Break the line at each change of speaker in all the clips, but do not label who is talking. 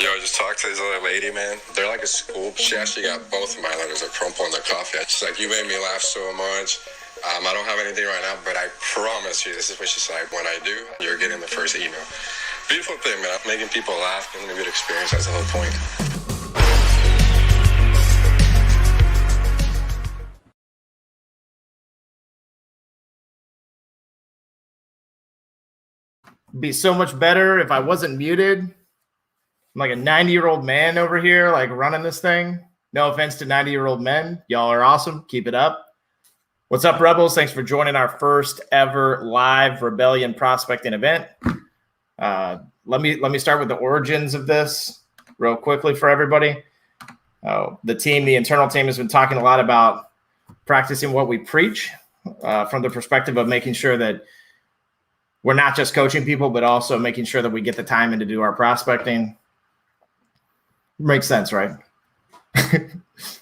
Yo, I just talked to this other lady, man. They're like a school. She actually got both of my letters of Crumple in their coffee. She's like, you made me laugh so much. I don't have anything right now, but I promise you, this is what she said. When I do, you're getting the first email. Beautiful thing, man. Making people laugh, giving them a good experience. That's the whole point.
Be so much better if I wasn't muted. I'm like a 90-year-old man over here, like running this thing. No offense to 90-year-old men. Y'all are awesome. Keep it up. What's up, Rebels? Thanks for joining our first ever live Rebellion prospecting event. Let me start with the origins of this real quickly for everybody. The internal team has been talking a lot about practicing what we preach from the perspective of making sure that we're not just coaching people, but also making sure that we get the time in to do our prospecting. Makes sense, right?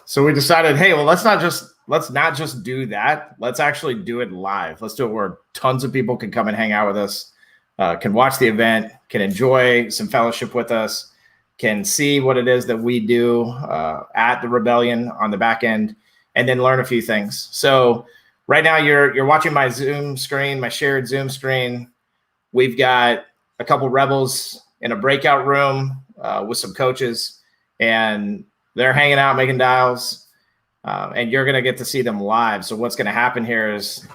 So we decided, hey, well, let's not just do that. Let's actually do it live. Let's do it where tons of people can come and hang out with us, can watch the event, can enjoy some fellowship with us, can see what it is that we do at the Rebellion on the back end, and then learn a few things. So right now you're watching my Zoom screen, my shared Zoom screen. We've got a couple Rebels in a breakout room with some coaches, and they're hanging out, making dials, and you're going to get to see them live. So what's going to happen here is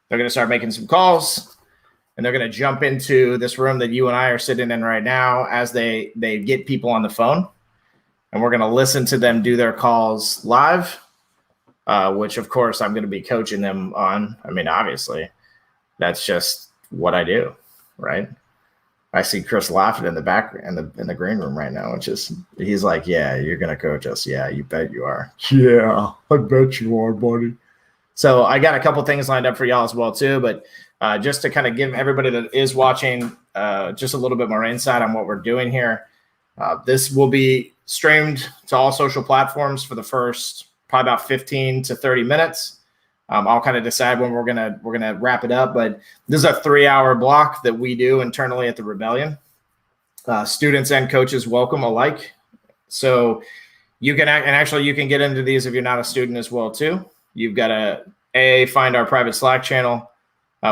they're going to start making some calls, and they're going to jump into this room that you and I are sitting in right now as they get people on the phone, and we're going to listen to them do their calls live, which, of course, I'm going to be coaching them on. I mean, obviously, that's just what I do, right? I see Chris laughing in the back in the green room right now, which is he's like, yeah, you're gonna coach us. Yeah, you bet you are. Yeah, I bet you are, buddy. So I got a couple things lined up for y'all as well too, but just to kind of give everybody that is watching just a little bit more insight on what we're doing here. This will be streamed to all social platforms for the first probably about 15 to 30 minutes. I'll kind of decide when we're gonna wrap it up, but this is a 3-hour block that we do internally at the Rebellion. Students and coaches welcome alike. So you can you can get into these if you're not a student as well too. You've got to find our private Slack channel,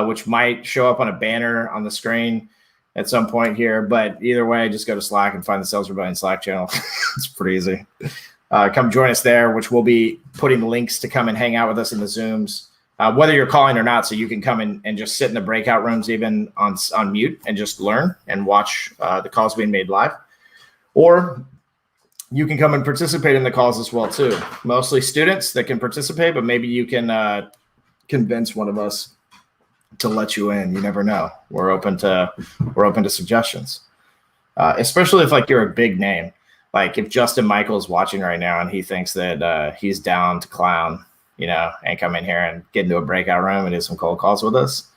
which might show up on a banner on the screen at some point here. But either way, just go to Slack and find the Sales Rebellion Slack channel. It's pretty easy. Come join us there, which we'll be putting links to come and hang out with us in the Zooms, whether you're calling or not. So you can come in and just sit in the breakout rooms, even on mute, and just learn and watch the calls being made live. Or you can come and participate in the calls as well too. Mostly students that can participate, but maybe you can convince one of us to let you in. You never know. We're open to suggestions, especially if like you're a big name. Like if Justin Michael's watching right now and he thinks that he's down to clown, and come in here and get into a breakout room and do some cold calls with us,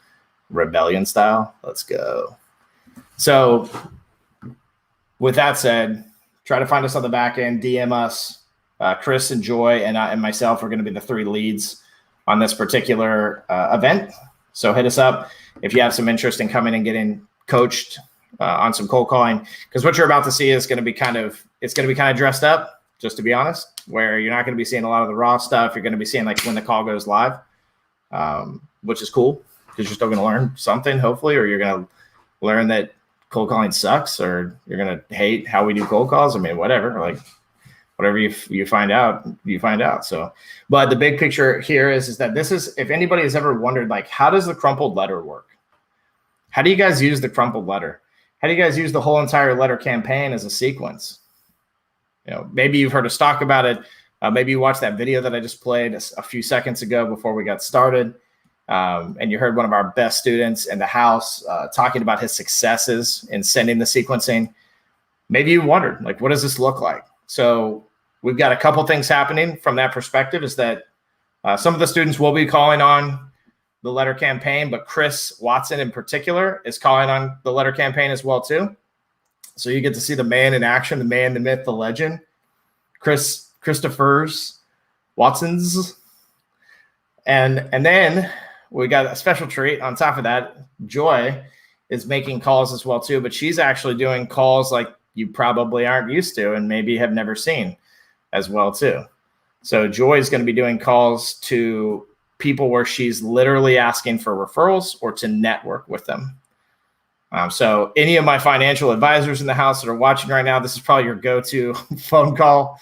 Rebellion style, let's go. So with that said, try to find us on the back end, DM us. Chris and Joy and myself are going to be the 3 leads on this particular event. So hit us up if you have some interest in coming and getting coached on some cold calling, because what you're about to see is going to be kind of dressed up, just to be honest, where you're not going to be seeing a lot of the raw stuff. You're going to be seeing like when the call goes live, which is cool because you're still going to learn something, hopefully, or you're going to learn that cold calling sucks, or you're going to hate how we do cold calls. I mean, whatever you find out, you find out. So, but the big picture here is that this is, if anybody has ever wondered, like, how does the crumpled letter work? How do you guys use the crumpled letter? How do you guys use the whole entire letter campaign as a sequence? Maybe you've heard us talk about it. Maybe you watched that video that I just played a few seconds ago before we got started. And you heard one of our best students in the house talking about his successes in sending the sequencing. Maybe you wondered, like, what does this look like? So we've got a couple things happening from that perspective is that some of the students will be calling on the letter campaign, but Chris Watson in particular is calling on the letter campaign as well too. So you get to see the man in action, the man, the myth, the legend, Christopher's Watson's. And then we got a special treat on top of that. Joy is making calls as well too, but she's actually doing calls like you probably aren't used to and maybe have never seen as well too. So Joy is going to be doing calls to people where she's literally asking for referrals or to network with them. So any of my financial advisors in the house that are watching right now, this is probably your go-to phone call.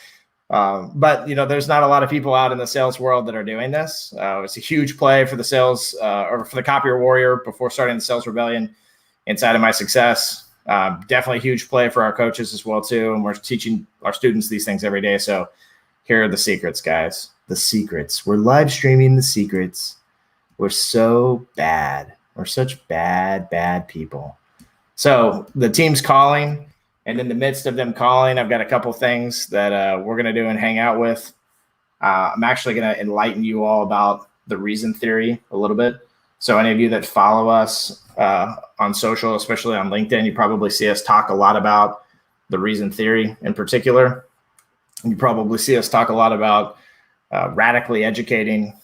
But there's not a lot of people out in the sales world that are doing this. It's a huge play for the sales or for the Copier Warrior before starting the Sales Rebellion inside of My Success. Definitely a huge play for our coaches as well too. And we're teaching our students these things every day. So here are the secrets, guys. The secrets. We're live streaming the secrets. We're so bad. We're such bad people. So the team's calling, and in the midst of them calling, I've got a couple things that we're going to do and hang out with. I'm actually going to enlighten you all about the reason theory a little bit. So any of you that follow us on social, especially on LinkedIn, you probably see us talk a lot about the reason theory in particular. You probably see us talk a lot about radically educating,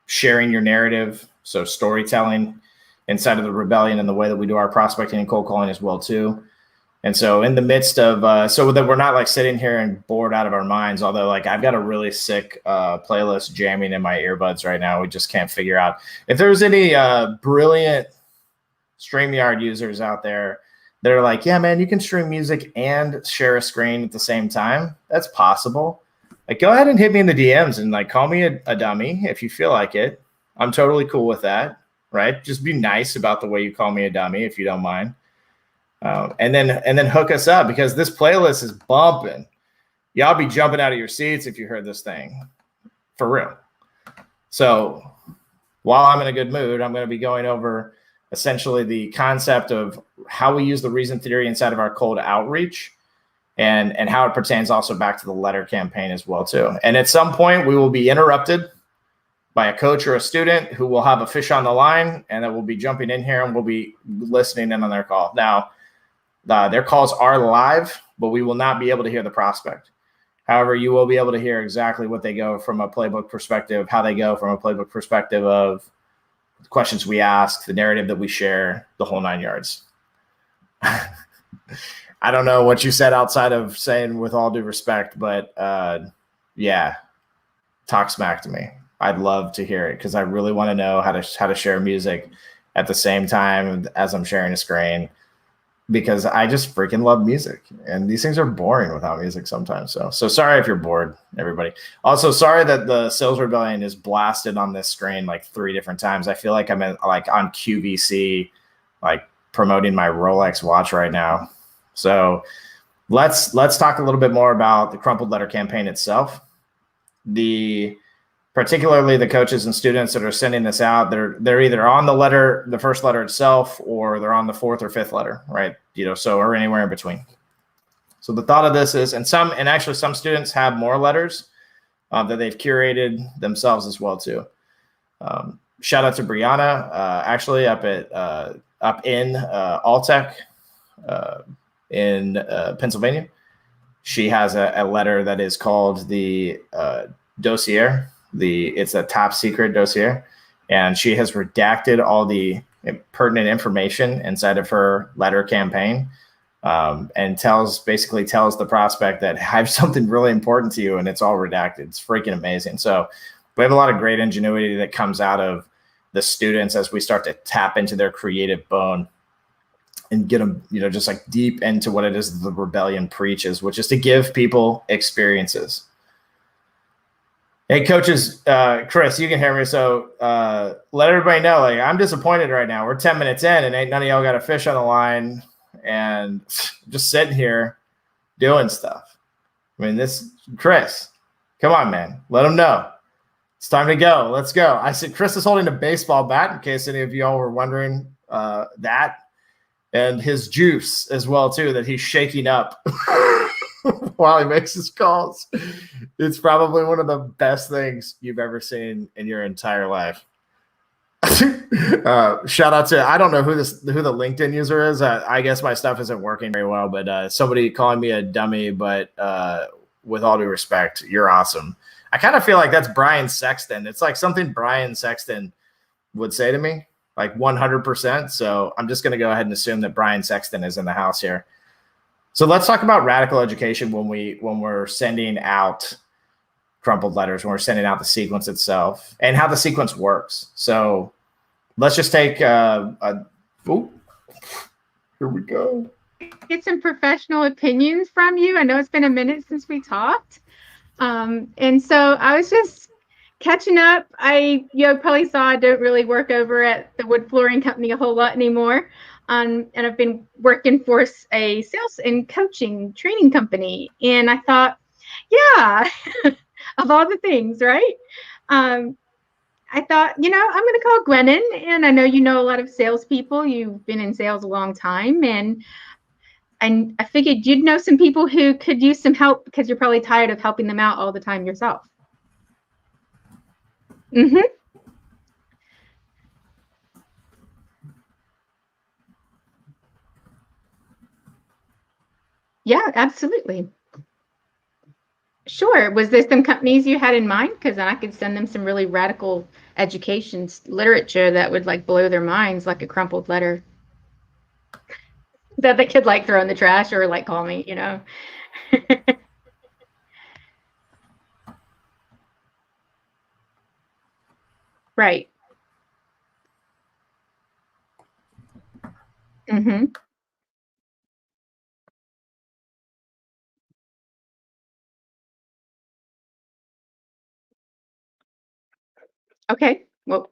sharing your narrative, so storytelling inside of the Rebellion and the way that we do our prospecting and cold calling as well too. And so in the midst of, so that we're not like sitting here and bored out of our minds, although like I've got a really sick playlist jamming in my earbuds right now. We just can't figure out if there's any brilliant StreamYard users out there that are like, yeah, man, you can stream music and share a screen at the same time. That's possible. Like, go ahead and hit me in the DMs and like call me a dummy if you feel like it. I'm totally cool with that, right? Just be nice about the way you call me a dummy if you don't mind. And then hook us up, because this playlist is bumping. Y'all be jumping out of your seats if you heard this thing, for real. So while I'm in a good mood, I'm going to be going over essentially the concept of how we use the reason theory inside of our cold outreach, and how it pertains also back to the letter campaign as well too. And at some point we will be interrupted by a coach or a student who will have a fish on the line, and that will be jumping in here and we'll be listening in on their call. Now, their calls are live, but we will not be able to hear the prospect. However, you will be able to hear exactly what they go from a playbook perspective, how they go from a playbook perspective of the questions we ask, the narrative that we share, the whole 9 yards. I don't know what you said outside of saying with all due respect, but yeah, talk smack to me. I'd love to hear it, because I really want to know how to share music at the same time as I'm sharing a screen, because I just freaking love music, and these things are boring without music sometimes. So sorry if you're bored, everybody. Also, sorry that the Sales Rebellion is blasted on this screen like 3 different times. I feel like I'm on QVC, like promoting my Rolex watch right now. So let's talk a little bit more about the crumpled letter campaign itself. Particularly the coaches and students that are sending this out, they're either on the first letter itself, or they're on the 4th or 5th letter, right? Or anywhere in between. So the thought of this is, and actually some students have more letters that they've curated themselves as well too. Shout out to Brianna, actually up in Alltech in Pennsylvania. She has a letter that is called the dossier. It's a top secret dossier, and she has redacted all the pertinent information inside of her letter campaign, and basically tells the prospect that I have something really important to you, and it's all redacted. It's freaking amazing. So we have a lot of great ingenuity that comes out of the students as we start to tap into their creative bone and get them, just like deep into what it is the Rebellion preaches, which is to give people experiences. Hey, coaches, Chris, you can hear me. So let everybody know, like, I'm disappointed right now. We're 10 minutes in, and ain't none of y'all got a fish on the line, and just sitting here doing stuff. I mean, Chris, come on, man. Let them know. It's time to go. Let's go. I said Chris is holding a baseball bat, in case any of y'all were wondering that. And his juice as well, too, that he's shaking up while he makes his calls. It's probably one of the best things you've ever seen in your entire life. Shout out to, I don't know who the LinkedIn user is. I guess my stuff isn't working very well, but somebody calling me a dummy, but with all due respect, you're awesome. I kind of feel like that's Brian Sexton. It's like something Brian Sexton would say to me, like 100%. So I'm just going to go ahead and assume that Brian Sexton is in the house here. So let's talk about radical education when we're sending out crumpled letters, when we're sending out the sequence itself, and how the sequence works. So let's just take here we go.
Get some professional opinions from you. I know it's been a minute since we talked. And so I was just catching up. You probably saw I don't really work over at the wood flooring company a whole lot anymore. And I've been working for a sales and coaching training company. And I thought, yeah, of all the things, right? I thought, I'm going to call Gwennon. And I know you know a lot of salespeople. You've been in sales a long time. And I figured you'd know some people who could use some help because you're probably tired of helping them out all the time yourself. Mm-hmm. Yeah, absolutely. Sure. Was there some companies you had in mind? Because I could send them some really radical education literature that would like blow their minds, like a crumpled letter that they could like throw in the trash or like call me, Right. Mm-hmm. Okay. Well,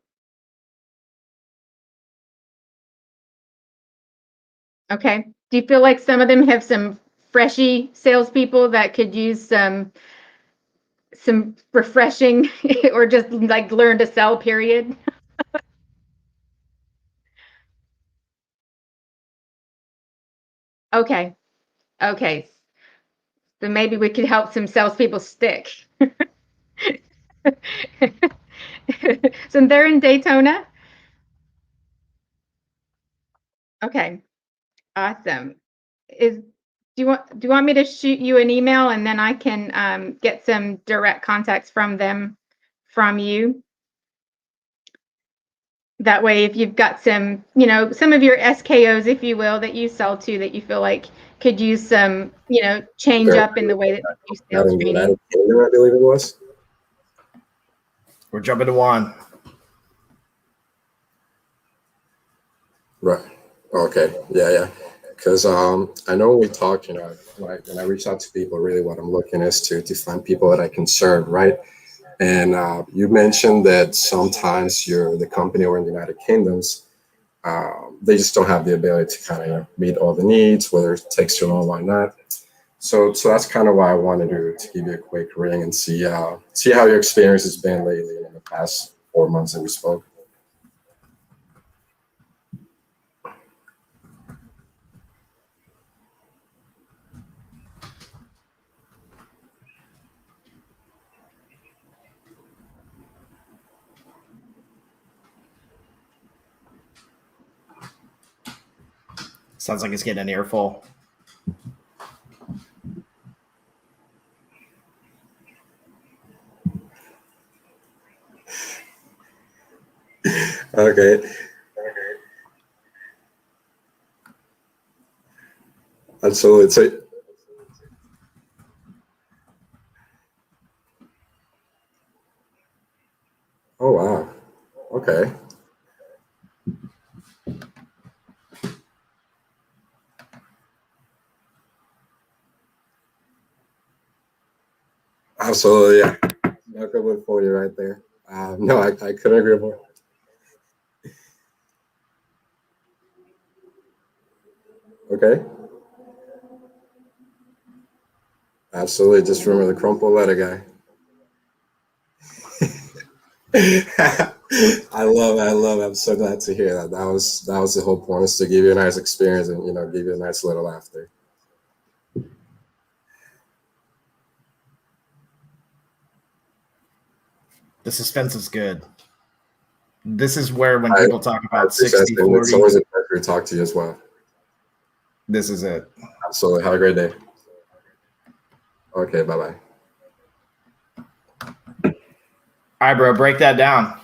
okay. Do you feel like some of them have some freshy salespeople that could use some refreshing or just like learn to sell, period? Okay. Okay. So maybe we could help some salespeople stick. So they're in Daytona. Okay. Awesome. Do you want me to shoot you an email and then I can get some direct contacts from them from you? That way, if you've got some, some of your SKOs, if you will, that you sell to that you feel like could use some, change up in the way that you sales training.
I believe it was.
We're jumping to one.
Right. Okay. Yeah. Because I know when we talk, like when I reach out to people, really what I'm looking is to find people that I can serve, right? And you mentioned that sometimes the company or in the United Kingdoms, they just don't have the ability to kind of meet all the needs, whether it takes too long, why not? So that's kind of why I wanted to give you a quick ring and see how your experience has been lately in the past 4 months that we spoke.
Sounds like it's getting an earful.
Okay. Absolutely. So, oh wow. Okay. Absolutely. Yeah. No good one for you right there. No, I couldn't agree more. Okay. Absolutely. Just remember the crumple letter guy. I love it. I'm so glad to hear that. That was the whole point, is to give you a nice experience and give you a nice little laughter.
The suspense is good. This is where when people talk about 60, 40.
It's always a pleasure to talk to you as well.
This is it.
Absolutely. Have a great day. Okay, bye-bye.
All right, bro, break that down.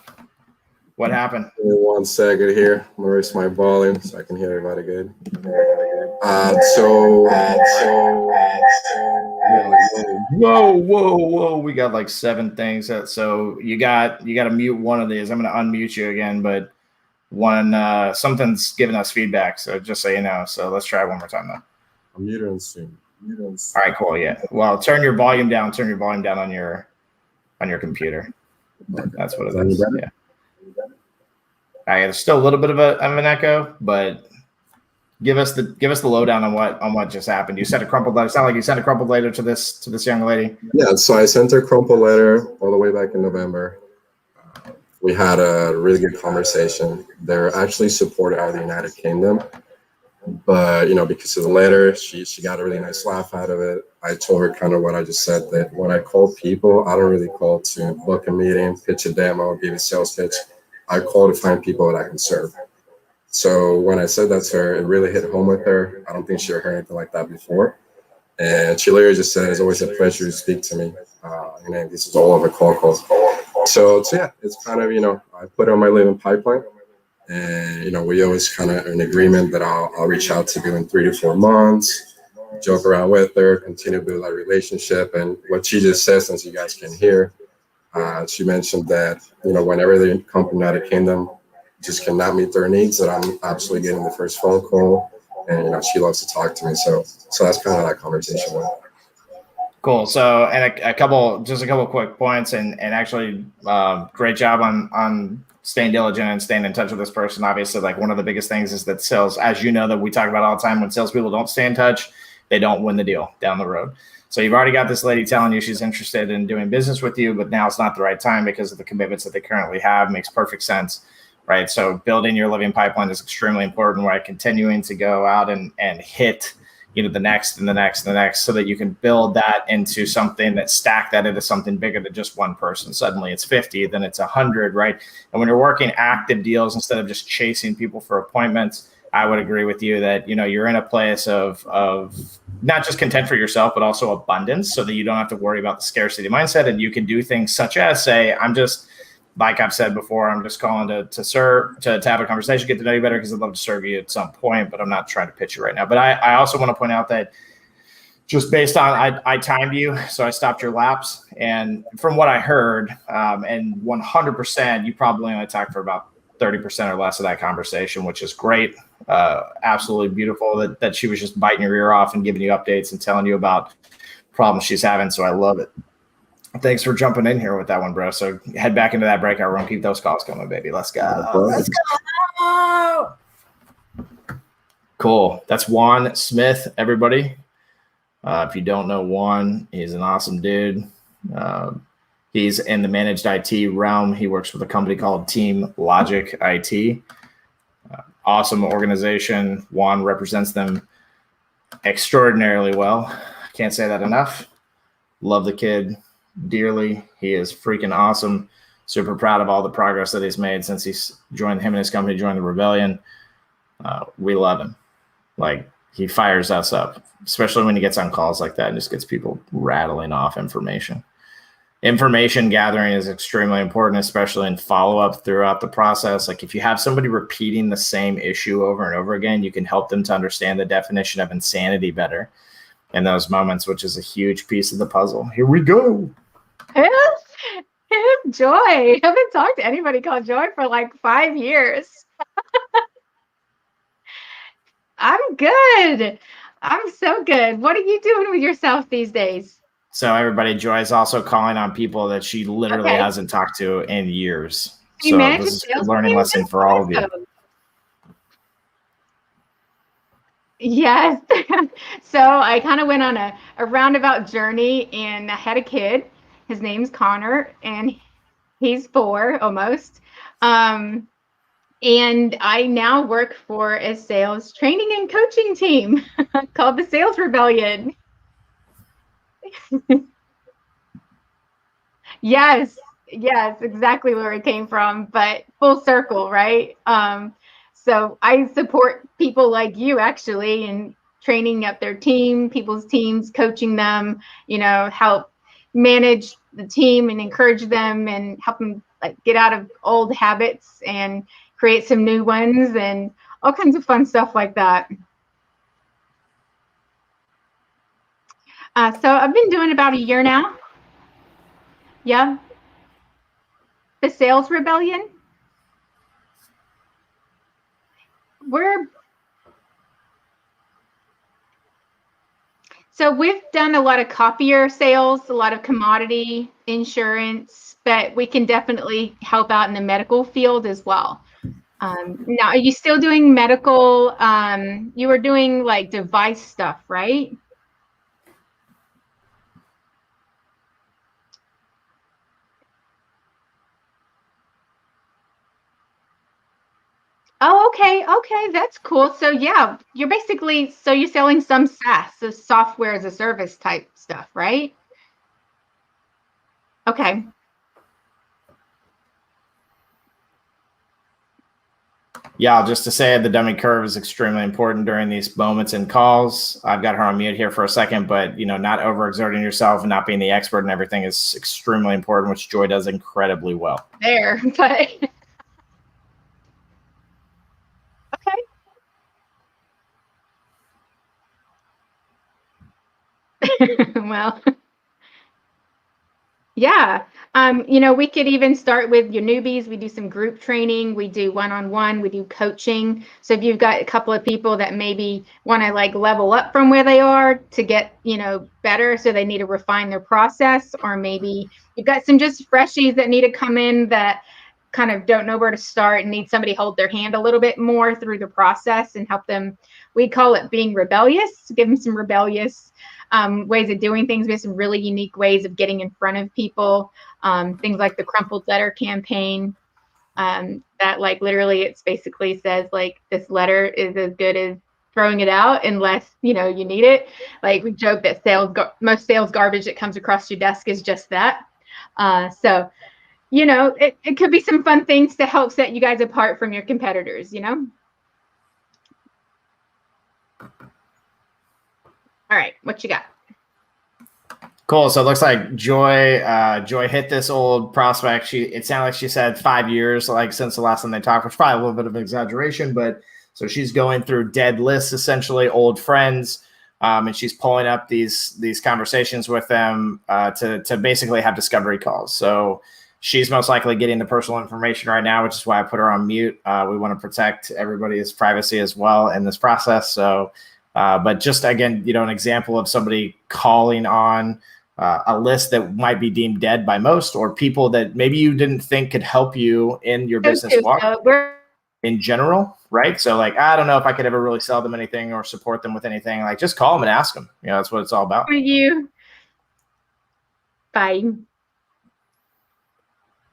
What happened?
Give me 1 second here. I'm gonna raise my volume so I can hear everybody good.
Whoa. We got like 7 things. So you got to mute one of these. I'm going to unmute you again, but something's giving us feedback. So just so you know. So let's try one more time though.
I'm muted soon.
All right, cool. Yeah. Well, turn your volume down. Turn your volume down on your computer. That's what it is. Yeah. All right, there's still a little bit of an echo, but give us the lowdown on what just happened. You sent a crumpled letter. It sounded like you sent a crumpled letter to this young lady.
Yeah, so I sent her a crumpled letter all the way back in November. We had a really good conversation. They're actually supported out of the United Kingdom, but because of the letter, she got a really nice laugh out of it. I told her kind of what I just said, that when I call people, I don't really call to book a meeting, pitch a demo, give a sales pitch. I call to find people that I can serve. So when I said that to her, it really hit home with her. I don't think she heard anything like that before. And she literally just said, "It's always a pleasure to speak to me." This is all of a call. So yeah, it's kind of, I put it on my living pipeline. And, we always kind of in agreement that I'll reach out to you in 3 to 4 months, joke around with her, continue to build that relationship. And what she just said, since you guys can hear, she mentioned that, whenever they come from the United Kingdom, just cannot meet their needs, that I'm absolutely getting the first phone call. And, she loves to talk to me. So that's kind of that conversation went.
Cool. So, and a couple quick points, and actually, great job on staying diligent and staying in touch with this person. Obviously, like one of the biggest things is that sales, as you know, that we talk about all the time, when salespeople don't stay in touch, they don't win the deal down the road. So you've already got this lady telling you she's interested in doing business with you, but now it's not the right time because of the commitments that they currently have. Makes perfect sense, right? So building your living pipeline is extremely important, right? Continuing to go out and hit the next and the next and the next, so that you can build that into something, stack that into something bigger than just one person. Suddenly it's 50, then it's 100, right? And when you're working active deals instead of just chasing people for appointments, I would agree with you that, you're in a place of not just content for yourself, but also abundance, so that you don't have to worry about the scarcity mindset. And you can do things such as say, like I've said before, I'm just calling to serve, to have a conversation, get to know you better, because I'd love to serve you at some point, but I'm not trying to pitch you right now. But I also want to point out that just based on, I timed you, so I stopped your laps. And from what I heard, and 100%, you probably only talked for about 30% or less of that conversation, which is great. Absolutely beautiful that she was just biting your ear off and giving you updates and telling you about problems she's having. So I love it. Thanks for jumping in here with that one, bro. So head back into that breakout room. Keep those calls coming, baby. Let's go. Let's go. Cool. That's Juan Smith, everybody. If you don't know Juan, he's an awesome dude. He's in the managed IT realm. He works with a company called Team Logic IT. Awesome organization. Juan represents them extraordinarily well. Can't say that enough. Love the kid dearly. He is freaking awesome. Super proud of all the progress that he's made since he's joined him and his company, joined the Rebellion. We love him. Like, he fires us up, especially when he gets on calls like that and just gets people rattling off information. Information gathering is extremely important, especially in follow-up throughout the process. Like, if you have somebody repeating the same issue over and over again, you can help them to understand the definition of insanity better in those moments, which is a huge piece of the puzzle. Here we go.
Joy. I haven't talked to anybody called Joy for like 5 years. I'm good. I'm so good. What are you doing with yourself these days?
So everybody, Joy is also calling on people that she literally hasn't talked to in years. So this is a learning lesson for all of you.
Yes. So I kind of went on a roundabout journey, and I had a kid. His name's Connor, and he's 4 almost. And I now work for a sales training and coaching team called the Sales Rebellion. Yes, exactly where it came from, but full circle, right? So I support people like you actually in training up their team, people's teams, coaching them, help manage the team and encourage them and help them like get out of old habits and create some new ones and all kinds of fun stuff like that. So I've been doing about a year now. Yeah. The Sales Rebellion. So we've done a lot of copier sales, a lot of commodity insurance, but we can definitely help out in the medical field as well. Now, are you still doing medical? You were doing like device stuff, right? Oh, okay. Okay. That's cool. So yeah, you're basically, so you're selling some SaaS, so software as a service type stuff, right? Okay.
Yeah, just to say the dummy curve is extremely important during these moments and calls. I've got her on mute here for a second, but not overexerting yourself and not being the expert and everything is extremely important, which Joy does incredibly well.
There, but okay. Well, yeah. We could even start with your newbies. We do some group training. We do one-on-one. We do coaching. So if you've got a couple of people that maybe want to like level up from where they are to get, better, so they need to refine their process, or maybe you've got some just freshies that need to come in that kind of don't know where to start and need somebody to hold their hand a little bit more through the process and help them. We call it being rebellious. Give them some rebellious ways of doing things. We have some really unique ways of getting in front of people. Things like the crumpled letter campaign, that like literally it's basically says like this letter is as good as throwing it out unless you need it. Like we joke that most sales garbage that comes across your desk is just that. So it could be some fun things to help set you guys apart from your competitors. All right, what you got?
Cool. So it looks like Joy hit this old prospect. It sounded like she said 5 years, like since the last time they talked, which is probably a little bit of an exaggeration, but so she's going through dead lists, essentially old friends, and she's pulling up these conversations with them to basically have discovery calls. So she's most likely getting the personal information right now, which is why I put her on mute. We want to protect everybody's privacy as well in this process. So, but just again, an example of somebody calling on a list that might be deemed dead by most, or people that maybe you didn't think could help you in your business walk in general, right? So like, I don't know if I could ever really sell them anything or support them with anything. Like just call them and ask them. That's what it's all about.
For you. Bye.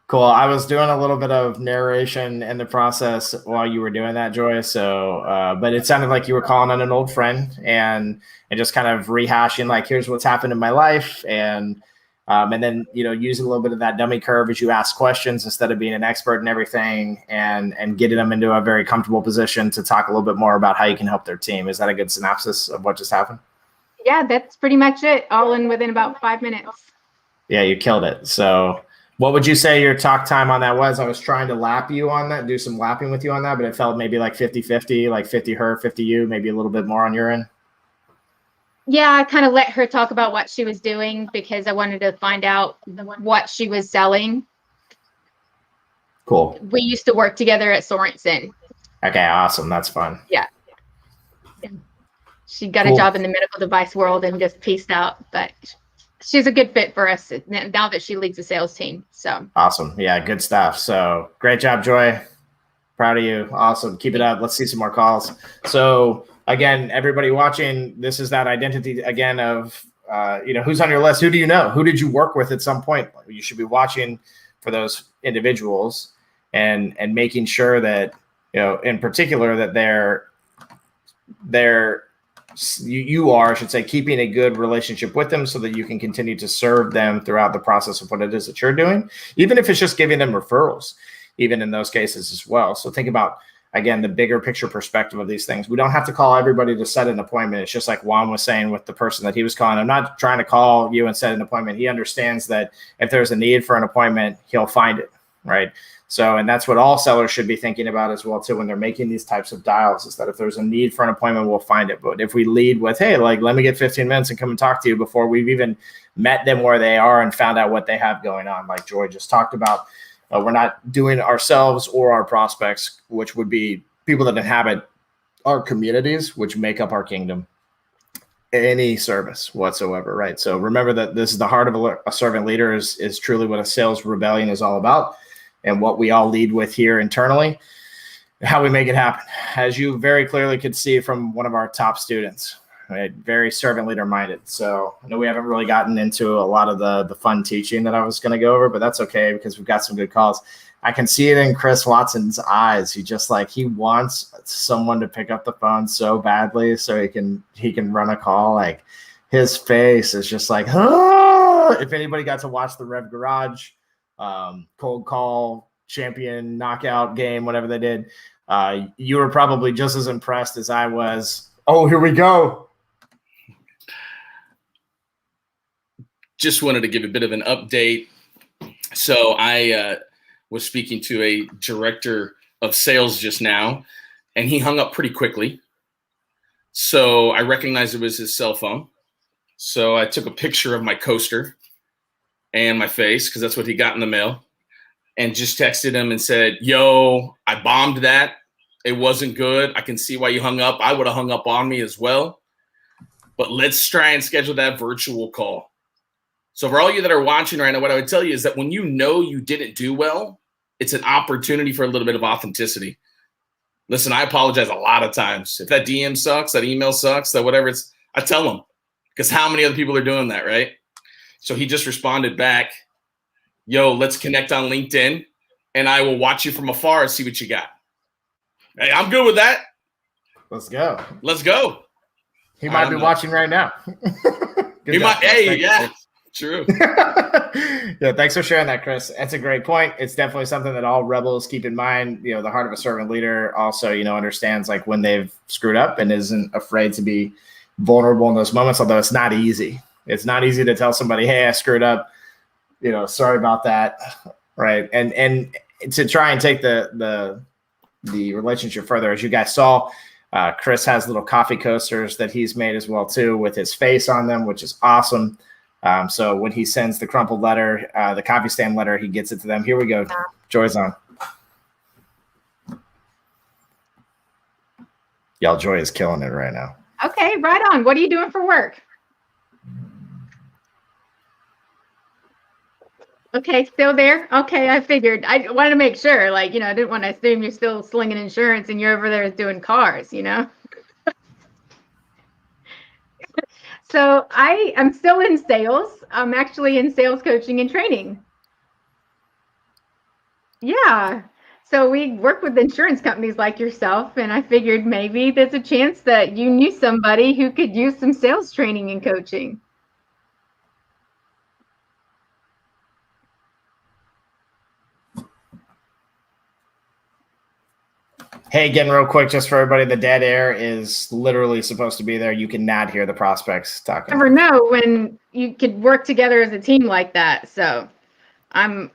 Cool. I was doing a little bit of narration in the process while you were doing that, Joy. So, but it sounded like you were calling on an old friend and just kind of rehashing like, here's what's happened in my life, and then using a little bit of that dummy curve as you ask questions instead of being an expert in everything, and getting them into a very comfortable position to talk a little bit more about how you can help their team. Is that a good synopsis of what just happened?
Yeah, that's pretty much it. All in within about 5 minutes.
Yeah, you killed it. So. What would you say your talk time on that was? I was trying to lap you on that, do some lapping with you on that, but it felt maybe like 50-50, like 50 her, 50 you, maybe a little bit more on your end.
Yeah, I kind of let her talk about what she was doing because I wanted to find out what she was selling.
Cool.
We used to work together at Sorensen. Okay,
awesome. That's fun.
Yeah. She got a job in the medical device world and just pieced out, but she's a good fit for us now that she leads the sales team. So
awesome. Yeah, good stuff. So great job, Joy. Proud of you. Awesome. Keep it up. Let's see some more calls. So again, everybody watching, this is that identity again of, who's on your list? Who do you know? Who did you work with at some point? You should be watching for those individuals and making sure that, in particular that you are, I should say, keeping a good relationship with them so that you can continue to serve them throughout the process of what it is that you're doing, even if it's just giving them referrals, even in those cases as well. So think about, again, the bigger picture perspective of these things. We don't have to call everybody to set an appointment. It's just like Juan was saying with the person that he was calling. I'm not trying to call you and set an appointment. He understands that if there's a need for an appointment, he'll find it, right? So, and that's what all sellers should be thinking about as well too when they're making these types of dials, is that if there's a need for an appointment, we'll find it. But if we lead with, hey, like, let me get 15 minutes and come and talk to you before we've even met them where they are and found out what they have going on, like Joy just talked about, we're not doing ourselves or our prospects, which would be people that inhabit our communities, which make up our kingdom, any service whatsoever, right? So remember that this is the heart of a servant leader is truly what a sales rebellion is all about, and what we all lead with here internally, how we make it happen. As you very clearly could see from one of our top students, right? Very servant leader minded. So I know we haven't really gotten into a lot of the fun teaching that I was going to go over, but that's okay because we've got some good calls. I can see it in Chris Watson's eyes. He wants someone to pick up the phone so badly so he can run a call. Like, his face is just like, ah! If anybody got to watch the Rev Garage cold call champion knockout game, whatever they did, you were probably just as impressed as I was. Oh, here we go.
Just wanted to give a bit of an update. So I was speaking to a director of sales just now, and he hung up pretty quickly. So I recognized it was his cell phone. So I took a picture of my coaster and my face, because that's what he got in the mail, and just texted him and said, yo, I bombed that. It wasn't good. I can see why you hung up. I would have hung up on me as well. But let's try and schedule that virtual call. So for all you that are watching right now, what I would tell you is that when you know you didn't do well, it's an opportunity for a little bit of authenticity. Listen, I apologize a lot of times. If that DM sucks, that email sucks, that whatever it's, I tell them, because how many other people are doing that, right? So he just responded back, yo, let's connect on LinkedIn, and I will watch you from afar and see what you got. Hey, I'm good with that.
Let's go.
Let's go.
He might be watching right now.
He might. Hey, yeah, true.
Yeah, thanks for sharing that, Chris. That's a great point. It's definitely something that all rebels keep in mind. You know, the heart of a servant leader also, understands like when they've screwed up and isn't afraid to be vulnerable in those moments, although it's not easy. It's not easy to tell somebody, hey, I screwed up, sorry about that. Right. And to try and take the relationship further, as you guys saw, Chris has little coffee coasters that he's made as well too, with his face on them, which is awesome. So when he sends the crumpled letter, the coffee stand letter, he gets it to them. Here we go. Joy's on. Y'all, Joy is killing it right now.
Okay, right on. What are you doing for work? Okay, still there? Okay, I figured. I wanted to make sure, I didn't want to assume you're still slinging insurance and you're over there doing cars, So I am still in sales. I'm actually in sales coaching and training. Yeah. So we work with insurance companies like yourself, and I figured maybe there's a chance that you knew somebody who could use some sales training and coaching.
Hey, again, real quick, just for everybody, the dead air is literally supposed to be there. You cannot hear the prospects talking.
Never know when you could work together as a team like that. So I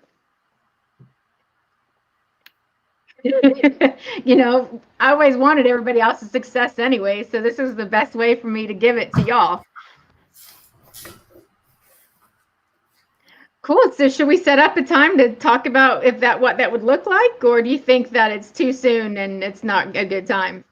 always wanted everybody else's success anyway. So this is the best way for me to give it to y'all. Cool. So should we set up a time to talk about what that would look like, or do you think that it's too soon and it's not a good time?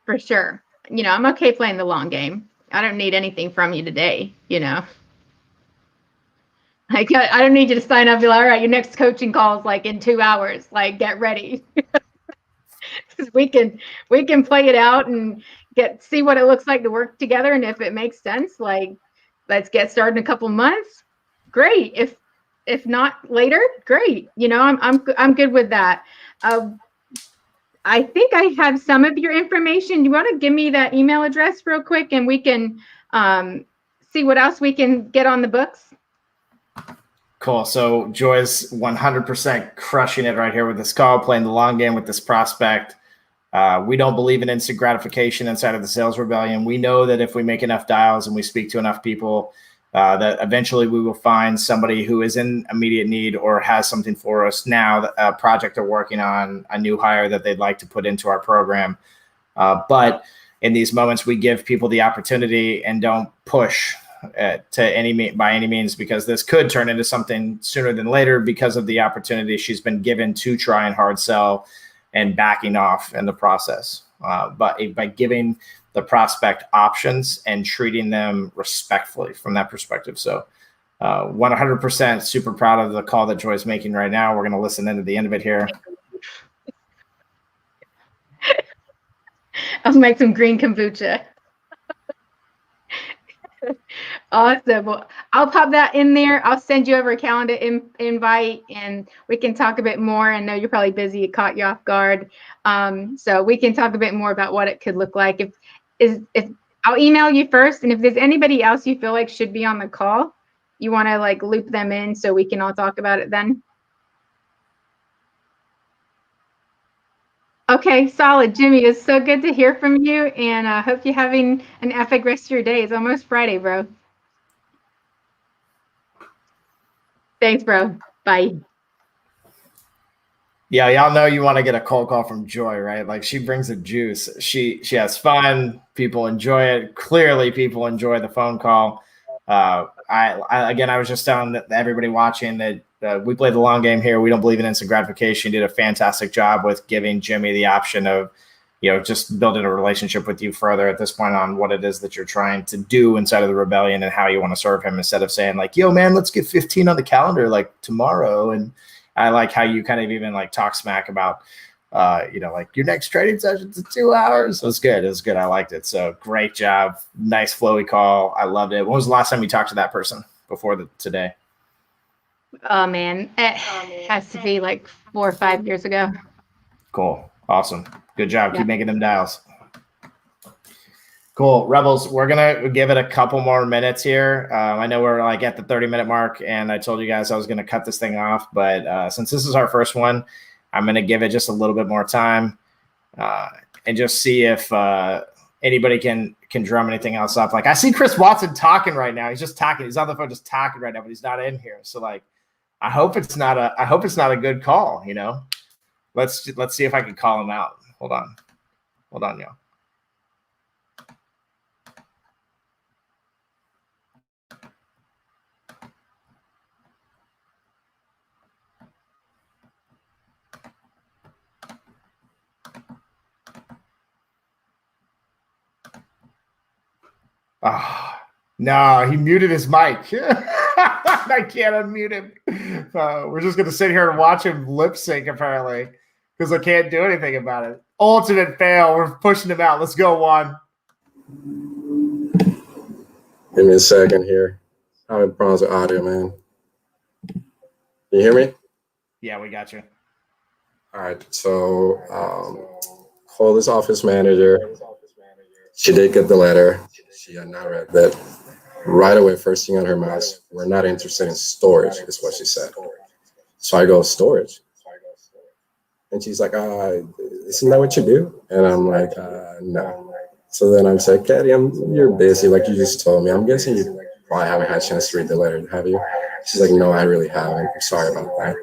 For sure. I'm okay playing the long game. I don't need anything from you today, I don't need you to sign up and be like, all right, your next coaching call is in 2 hours. Get ready. we can play it out and see what it looks like to work together. And if it makes sense, let's get started in a couple months. Great. If not later, great. I'm good with that. I think I have some of your information. You want to give me that email address real quick, and we can see what else we can get on the books?
Cool. So Joy's 100% crushing it right here with this call, playing the long game with this prospect. We don't believe in instant gratification inside of the Sales Rebellion. We know that if we make enough dials and we speak to enough people, that eventually we will find somebody who is in immediate need or has something for us now, a project they're working on, a new hire that they'd like to put into our program. But in these moments, we give people the opportunity and don't push by any means, because this could turn into something sooner than later because of the opportunity she's been given to try and hard sell and backing off in the process. But by giving the prospect options and treating them respectfully from that perspective. So 100% super proud of the call that Joy's making right now. We're going to listen into the end of it here.
I'll make some green kombucha. Awesome. Well, I'll pop that in there. I'll send you over a calendar invite, and we can talk a bit more. I know you're probably busy. It caught you off guard. So we can talk a bit more about what it could look like. If I'll email you first, and if there's anybody else you feel like should be on the call, you want to like loop them in so we can all talk about it then. Okay, solid. Jimmy, it's so good to hear from you, and I hope you're having an epic rest of your day. It's almost Friday, bro. Thanks, bro. Bye.
Yeah, y'all know you want to get a cold call from Joy, right? Like, she brings the juice. She has fun. People enjoy it. Clearly, people enjoy the phone call. I was just telling everybody watching that we play the long game here. We don't believe in instant gratification. You did a fantastic job with giving Jimmy the option of, just building a relationship with you further at this point on what it is that you're trying to do inside of the rebellion and how you want to serve him, instead of saying like, yo, man, let's get 15 on the calendar like tomorrow. And I like how you kind of even like talk smack about, like your next trading session's in 2 hours. It was good. It was good. I liked it. So great job. Nice flowy call. I loved it. When was the last time you talked to that person before today?
Oh, man. It has to be like 4 or 5 years ago.
Cool. Awesome. Good job. Keep making them dials. Cool. Rebels, we're going to give it a couple more minutes here. I know we're like at the 30-minute mark, and I told you guys I was going to cut this thing off. But since this is our first one, I'm going to give it just a little bit more time and just see if anybody can drum anything else up. Like, I see Chris Watson talking right now. He's just talking. He's on the phone just talking right now, but he's not in here. So, like, I hope it's not a good call, Let's see if I can call him out. Hold on, y'all. No, he muted his mic. I can't unmute him. We're just going to sit here and watch him lip sync, apparently, because I can't do anything about it. Ultimate fail. We're pushing him out. Let's go, Juan.
Give me a second here. I'm in problems with audio, man. Can you hear me?
Yeah, we got you.
All right. So call this office manager. She did get the letter. She had not read that. Right away, first thing on her mouth, we're not interested in storage, is what she said. So I go, storage? And she's like, isn't that what you do? And I'm like, no. So then I'm like, Katie, you're busy, like you just told me. I'm guessing you probably haven't had a chance to read the letter, have you? She's like, no, I really haven't. I'm sorry about that.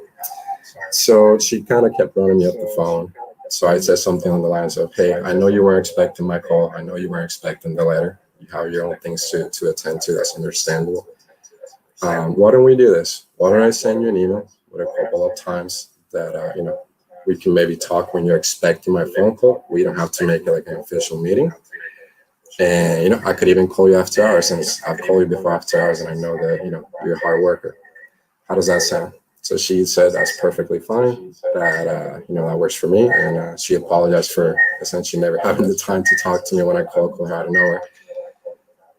So she kind of kept running me up the phone. So I said something on the lines of, hey, I know you weren't expecting my call. I know you weren't expecting the letter. You have your own things to attend to. That's understandable. Why don't we do this? Why don't I send you an email with a couple of times that, we can maybe talk when you're expecting my phone call. We don't have to make it like an official meeting. And, I could even call you after hours, since I've called you before after hours and I know that, you're a hard worker. How does that sound? So she said that's perfectly fine, that, that works for me. And she apologized for essentially never having the time to talk to me when I called her out of nowhere.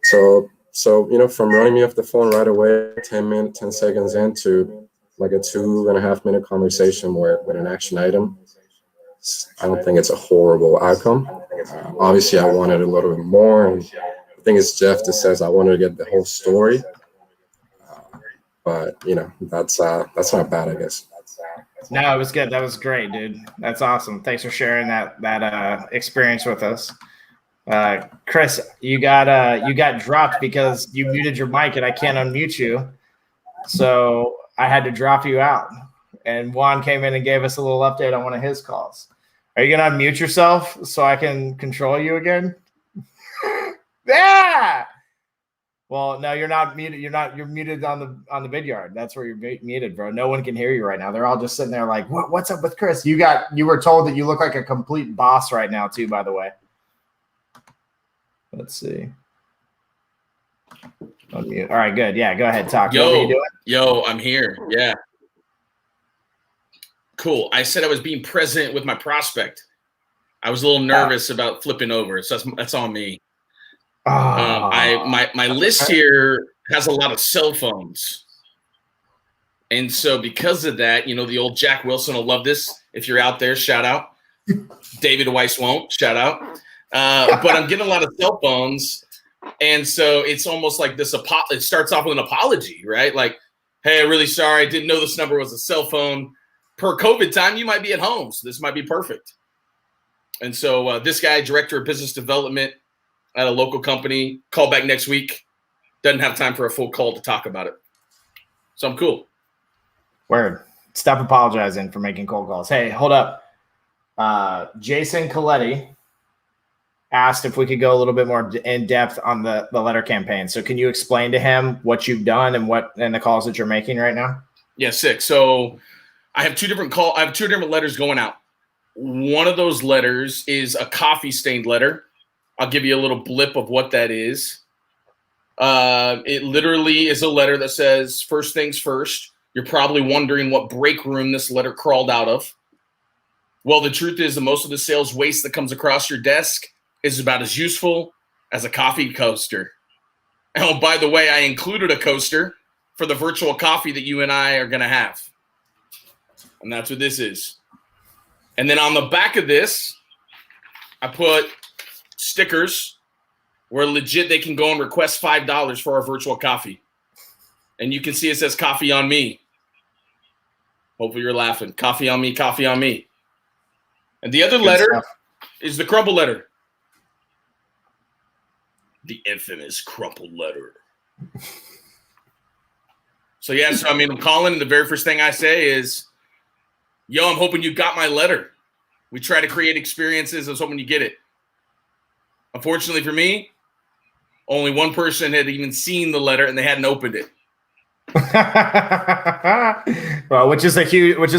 So, from running me off the phone right away, 10 seconds into like a 2.5 minute conversation with an action item, I don't think it's a horrible outcome. Obviously, I wanted a little bit more. And I think it's Jeff that says I wanted to get the whole story. But that's not bad, I guess.
No, it was good. That was great, dude. That's awesome. Thanks for sharing that experience with us. Chris, you got dropped because you muted your mic and I can't unmute you. So I had to drop you out. And Juan came in and gave us a little update on one of his calls. Are you going to unmute yourself so I can control you again? Yeah. Well, no, you're not muted. You're muted on the Vidyard. That's where you're muted, bro. No one can hear you right now. They're all just sitting there like, what's up with Chris? You were told that you look like a complete boss right now too, by the way. Let's see. Unmute. All right, good. Yeah, go ahead. Talk. What were you doing?
I'm here. Yeah. Cool. I said I was being present with my prospect. I was a little nervous about flipping over. So that's on me. My list here has a lot of cell phones. And so because of that, the old Jack Wilson will love this. If you're out there, shout out. David Weiss won't, shout out. But I'm getting a lot of cell phones. And so it's almost like this, it starts off with an apology, right? Like, hey, I'm really sorry. I didn't know this number was a cell phone. Per COVID time, you might be at home. So this might be perfect. And so this guy, director of business development at a local company, call back next week. Doesn't have time for a full call to talk about it. So I'm cool.
Word. Stop apologizing for making cold calls. Hey, hold up. Jason Coletti asked if we could go a little bit more in depth on the letter campaign. So can you explain to him what you've done and the calls that you're making right now?
Yeah, sick. So I have two different letters going out. One of those letters is a coffee stained letter. I'll give you a little blip of what that is. It literally is a letter that says, first things first. You're probably wondering what break room this letter crawled out of. Well, the truth is that most of the sales waste that comes across your desk is about as useful as a coffee coaster. Oh, by the way, I included a coaster for the virtual coffee that you and I are going to have. And that's what this is. And then on the back of this, I put stickers where legit they can go and request $5 for our virtual coffee. And you can see it says coffee on me. Hopefully you're laughing. Coffee on me, coffee on me. And the other letter is the crumple letter. The infamous crumple letter. So I'm calling, and the very first thing I say is, yo, I'm hoping you got my letter. We try to create experiences. I was hoping you get it. Unfortunately for me, only one person had even seen the letter and they hadn't opened it.
Well, which is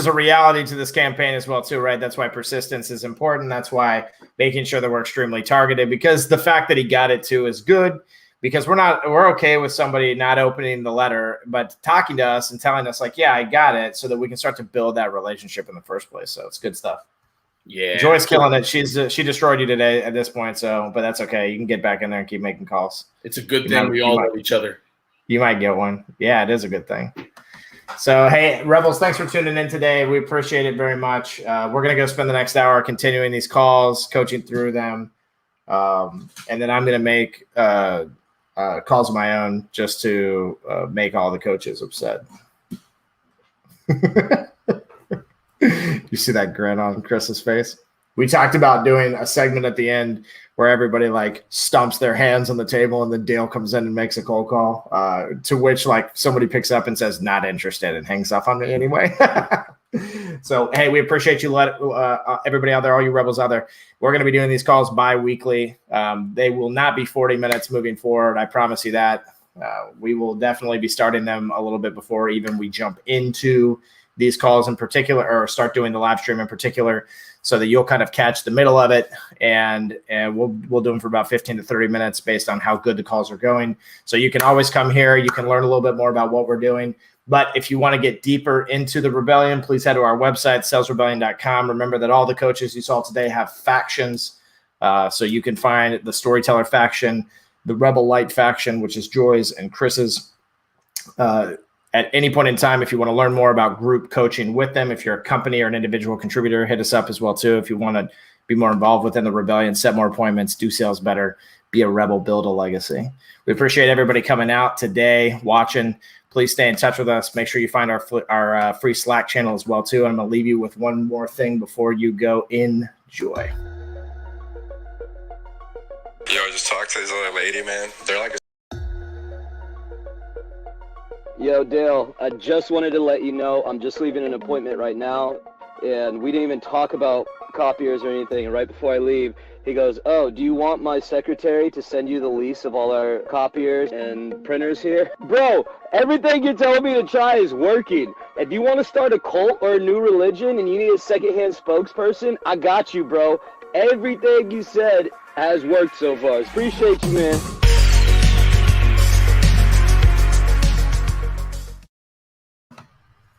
a reality to this campaign as well too, right? That's why persistence is important. That's why making sure that we're extremely targeted, because the fact that he got it too is good, because we're okay with somebody not opening the letter, but talking to us and telling us like, yeah, I got it, so that we can start to build that relationship in the first place. So it's good stuff.
Yeah.
Joy's killing it. She destroyed you today at this point. So, but that's okay. You can get back in there and keep making calls.
It's a good thing we all love each other.
You might get one. Yeah, it is a good thing. So, hey, Rebels, thanks for tuning in today. We appreciate it very much. We're going to go spend the next hour continuing these calls, coaching through them. And then I'm going to make calls of my own just to make all the coaches upset. You see that grin on Chris's face? We talked about doing a segment at the end where everybody like stomps their hands on the table and then Dale comes in and makes a cold call, to which like somebody picks up and says, not interested, and hangs up on me anyway. So, hey, we appreciate you. Everybody out there, all you Rebels out there, we're going to be doing these calls bi-weekly. They will not be 40 minutes moving forward. I promise you that. We will definitely be starting them a little bit before even we jump into these calls in particular, or start doing the live stream in particular, so that you'll kind of catch the middle of it, and we'll do them for about 15 to 30 minutes based on how good the calls are going. So you can always come here. You can learn a little bit more about what we're doing. But if you want to get deeper into the rebellion, please head to our website, salesrebellion.com. Remember that all the coaches you saw today have factions. So you can find the Storyteller faction, the Rebel Light faction, which is Joy's and Chris's. At any point in time, if you want to learn more about group coaching with them, if you're a company or an individual contributor, hit us up as well too. If you want to be more involved within the rebellion, set more appointments, do sales better, be a rebel, build a legacy. We appreciate everybody coming out today, watching. Please stay in touch with us. Make sure you find our free Slack channel as well too. I'm going to leave you with one more thing before you go. Enjoy.
Yo, just talk to this other lady, man. They're like a
Yo, Dale, I just wanted to let you know I'm just leaving an appointment right now, and we didn't even talk about copiers or anything. And right before I leave, he goes, oh, do you want my secretary to send you the lease of all our copiers and printers here? Bro, everything you're telling me to try is working. If you want to start a cult or a new religion and you need a secondhand spokesperson, I got you, bro. Everything you said has worked so far. Appreciate you, man.